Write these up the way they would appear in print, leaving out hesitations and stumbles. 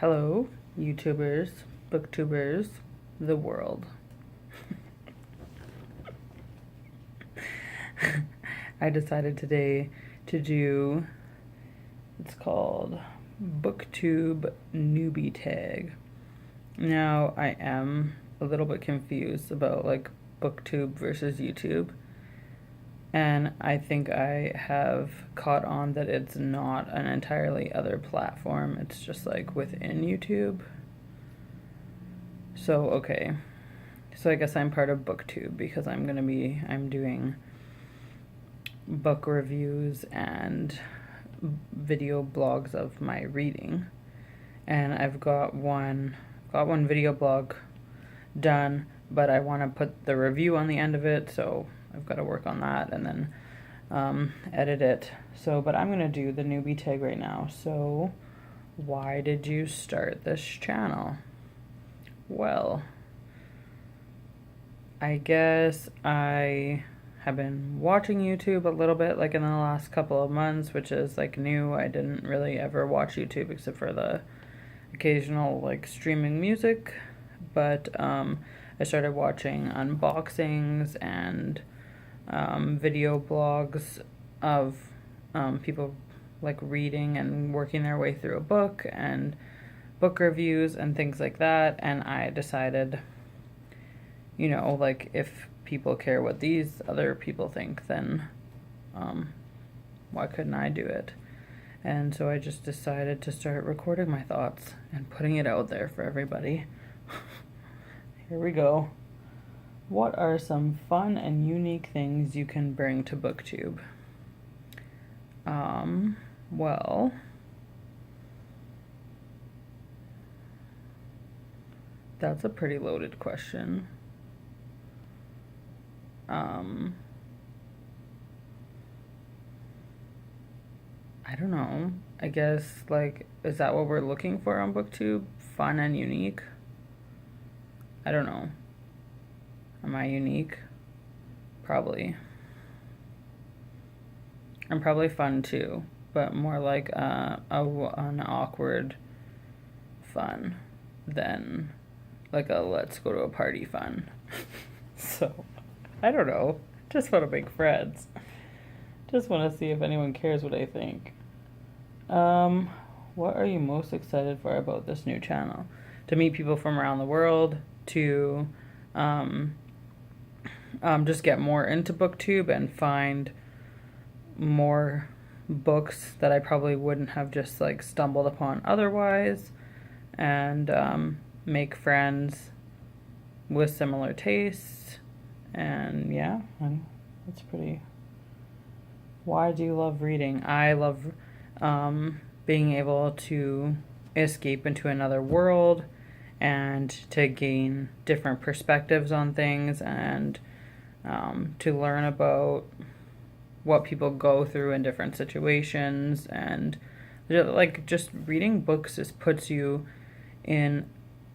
Hello, YouTubers, BookTubers, the world. I decided today to do, it's called BookTube Newbie Tag. Now, I am a little bit confused about like BookTube versus YouTube. And I think I have caught on that it's not an entirely other platform. It's just like within YouTube. So, okay. So I guess I'm part of BookTube because I'm doing book reviews and video blogs of my reading. And I've got one video blog done, but I want to put the review on the end of it, so I've got to work on that and then edit it. So, but I'm going to do the newbie tag right now. So, why did you start this channel? Well, I guess I have been watching YouTube a little bit, like in the last couple of months, which is like new. I didn't really ever watch YouTube except for the occasional like streaming music, but I started watching unboxings and video blogs of people like reading and working their way through a book and book reviews and things like that. And I decided, you know, like if people care what these other people think, then why couldn't I do it? And so I just decided to start recording my thoughts and putting it out there for everybody. Here we go. What are some fun and unique things you can bring to BookTube? Well, that's a pretty loaded question. I don't know. I guess, like, is that what we're looking for on BookTube? Fun and unique? I don't know. Am I unique? Probably. I'm probably fun too, but more like an awkward fun than like a let's go to a party fun. So, I don't know. Just want to make friends. Just want to see if anyone cares what I think. What are you most excited for about this new channel? To meet people from around the world, to just get more into BookTube and find more books that I probably wouldn't have just like stumbled upon otherwise, and make friends with similar tastes. And yeah, that's pretty. Why do you love reading? I love being able to escape into another world and to gain different perspectives on things, and to learn about what people go through in different situations. And like just reading books just puts you in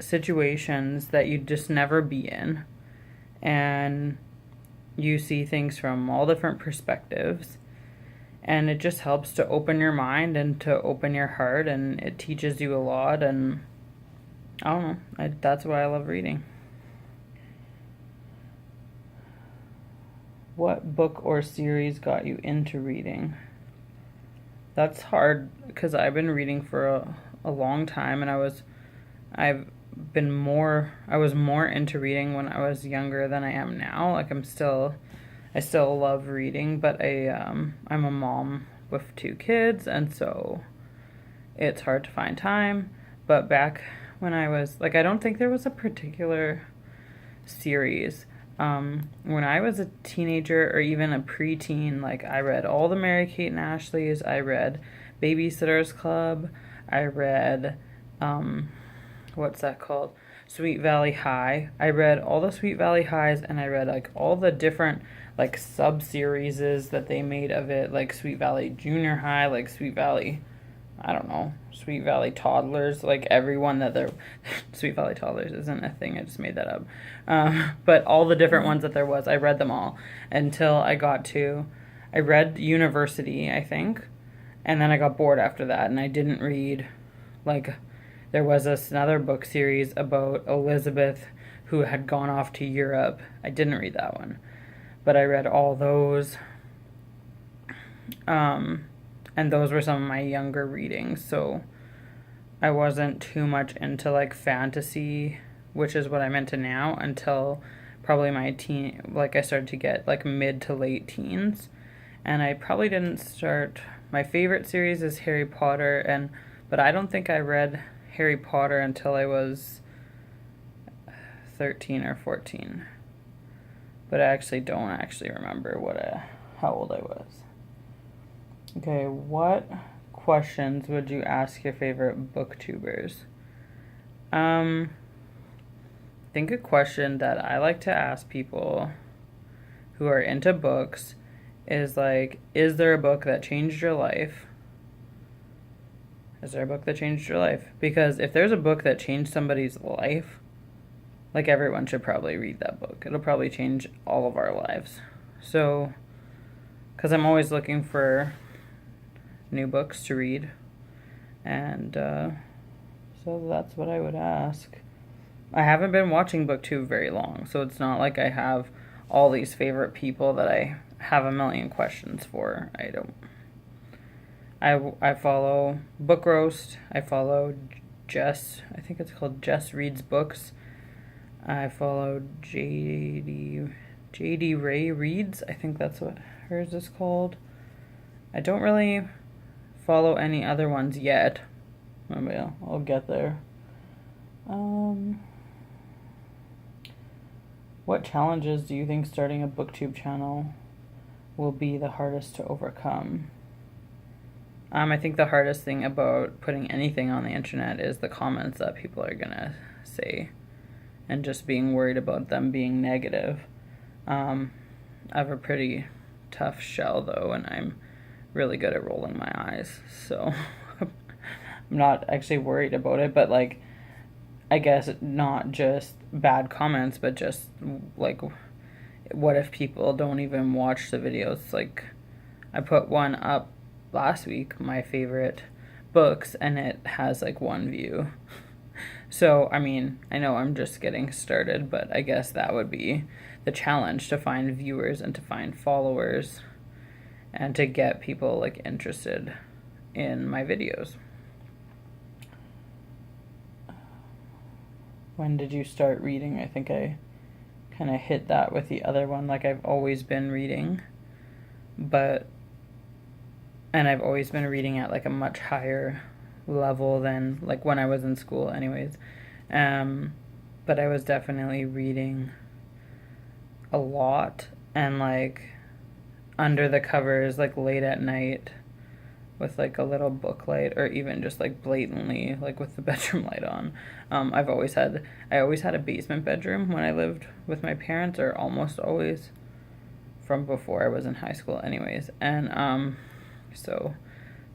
situations that you'd just never be in, and you see things from all different perspectives, and it just helps to open your mind and to open your heart, and it teaches you a lot. And I don't know, that's why I love reading. What book or series got you into reading? That's hard because I've been reading for a long time, and I was more into reading when I was younger than I am now. Like I still love reading, but I'm a mom with 2 kids, and so it's hard to find time. But back when I was like, I don't think there was a particular series. When I was a teenager or even a preteen, like I read all the Mary-Kate and Ashleys. I read Babysitter's Club. I read, what's that called? Sweet Valley High. I read all the Sweet Valley Highs, and I read like all the different like sub-series that they made of it, like Sweet Valley Junior High, like Sweet Valley, I don't know, Sweet Valley Toddlers, like everyone that they're, Sweet Valley Toddlers isn't a thing, I just made that up. But all the different ones that there was, I read them all until I read University, I think, and then I got bored after that, and I didn't read, like, there was another book series about Elizabeth who had gone off to Europe. I didn't read that one, but I read all those. And those were some of my younger readings, so I wasn't too much into like fantasy, which is what I'm into now, until probably my I started to get like mid to late teens. And I probably didn't start, my favorite series is Harry Potter, but I don't think I read Harry Potter until I was 13 or 14. But I don't remember how old I was. Okay, what questions would you ask your favorite booktubers? I think a question that I like to ask people who are into books is like, is there a book that changed your life? Is there a book that changed your life? Because if there's a book that changed somebody's life, like everyone should probably read that book. It'll probably change all of our lives. So, because I'm always looking for new books to read. And so that's what I would ask. I haven't been watching BookTube very long, so it's not like I have all these favorite people that I have a million questions for. I don't. I follow Book Roast. I follow Jess. I think it's called Jess Reads Books. I follow JD Ray Reads. I think that's what hers is called. I don't really follow any other ones yet. Maybe I'll get there. What challenges do you think starting a BookTube channel will be the hardest to overcome? I think the hardest thing about putting anything on the internet is the comments that people are gonna say, and just being worried about them being negative. I have a pretty tough shell though, and I'm really good at rolling my eyes, so I'm not actually worried about it, but like, I guess not just bad comments, but just like, what if people don't even watch the videos? Like, I put one up last week, my favorite books, and it has like 1 view. So, I mean, I know I'm just getting started, but I guess that would be the challenge, to find viewers and to find followers and to get people like interested in my videos. When did you start reading? I think I kind of hit that with the other one. Like, I've always been reading, and I've always been reading at like a much higher level than like when I was in school anyways. But I was definitely reading a lot, and like under the covers, like late at night with like a little book light, or even just like blatantly like with the bedroom light on. I always had a basement bedroom when I lived with my parents, or almost always, from before I was in high school anyways. And so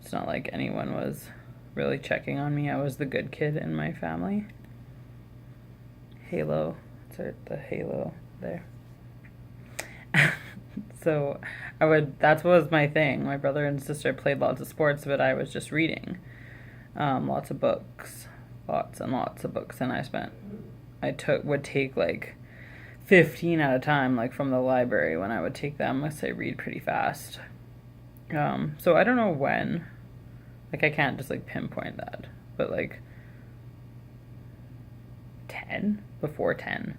it's not like anyone was really checking on me. I was the good kid in my family. Halo. It's the halo there. So that was my thing. My brother and sister played lots of sports, but I was just reading. Lots and lots of books. And I would take like 15 at a time, like from the library when I would take them. Unless I read pretty fast. So I don't know when, like I can't just like pinpoint that, but like 10, before 10,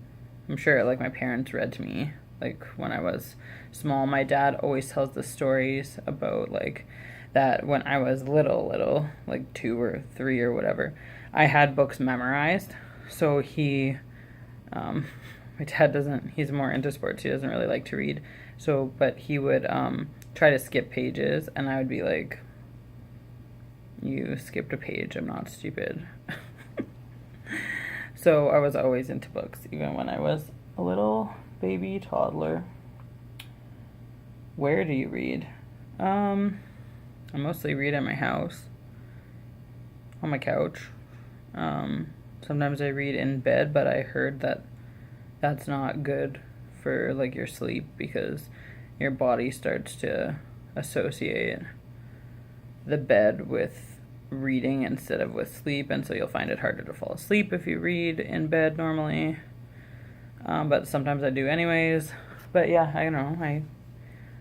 I'm sure like my parents read to me, like when I was small. My dad always tells the stories about like that when I was little, like 2 or 3 or whatever, I had books memorized. So my dad he's more into sports, he doesn't really like to read, but he would try to skip pages, and I would be like, you skipped a page, I'm not stupid. So I was always into books, even when I was a little baby toddler. Where do you read? I mostly read at my house, on my couch. Sometimes I read in bed, but I heard that that's not good for like your sleep, because your body starts to associate the bed with reading instead of with sleep, and so you'll find it harder to fall asleep if you read in bed normally. But sometimes I do anyways. But yeah, I don't know.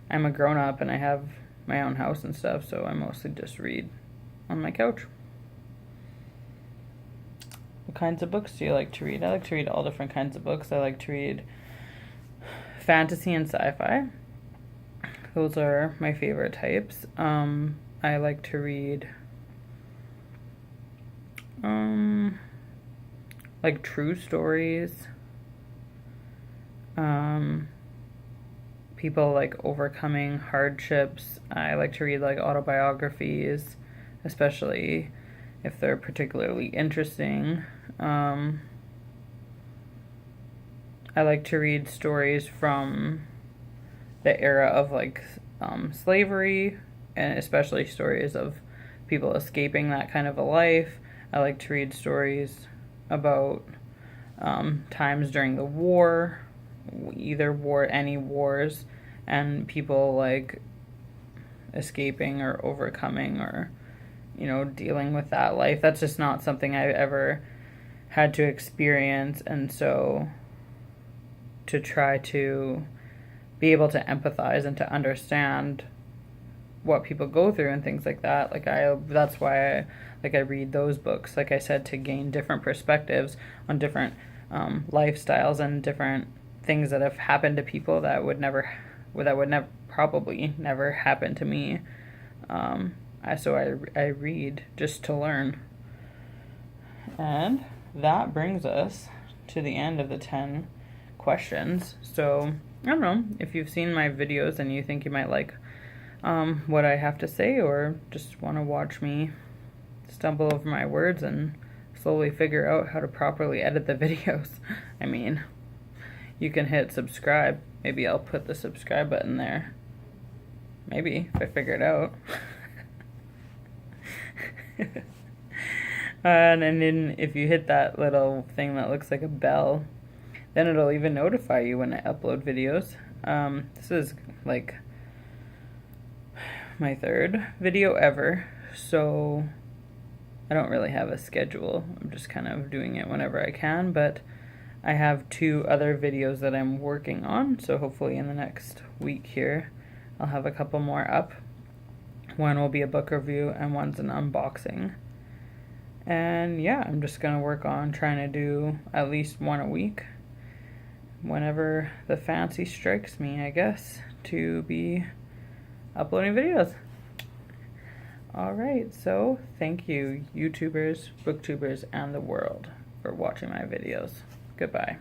I'm a grown up and I have my own house and stuff, so I mostly just read on my couch. What kinds of books do you like to read? I like to read all different kinds of books. I like to read fantasy and sci-fi. Those are my favorite types. I like to read like true stories. People like overcoming hardships. I like to read like autobiographies, especially if they're particularly interesting. I like to read stories from the era of like slavery, and especially stories of people escaping that kind of a life. I like to read stories about times during the war, any wars, and people like escaping or overcoming or, dealing with that life. That's just not something I've ever had to experience, and so to try to be able to empathize and to understand what people go through and things like that. That's why I read those books, like I said, to gain different perspectives on different lifestyles and different things that have happened to people that would probably never happen to me. So I read just to learn. And that brings us to the end of the 10 questions. So I don't know, if you've seen my videos and you think you might like what I have to say, or just want to watch me stumble over my words and slowly figure out how to properly edit the videos, I mean, you can hit subscribe. Maybe I'll put the subscribe button there. Maybe, if I figure it out. And then if you hit that little thing that looks like a bell, then it'll even notify you when I upload videos. This is like my 3rd video ever, so I don't really have a schedule. I'm just kind of doing it whenever I can, but I have 2 other videos that I'm working on, so hopefully in the next week here I'll have a couple more up. One will be a book review and one's an unboxing. And yeah, I'm just gonna work on trying to do at least one a week whenever the fancy strikes me, I guess, to be uploading videos. Alright, so thank you, YouTubers, booktubers, and the world for watching my videos. Goodbye.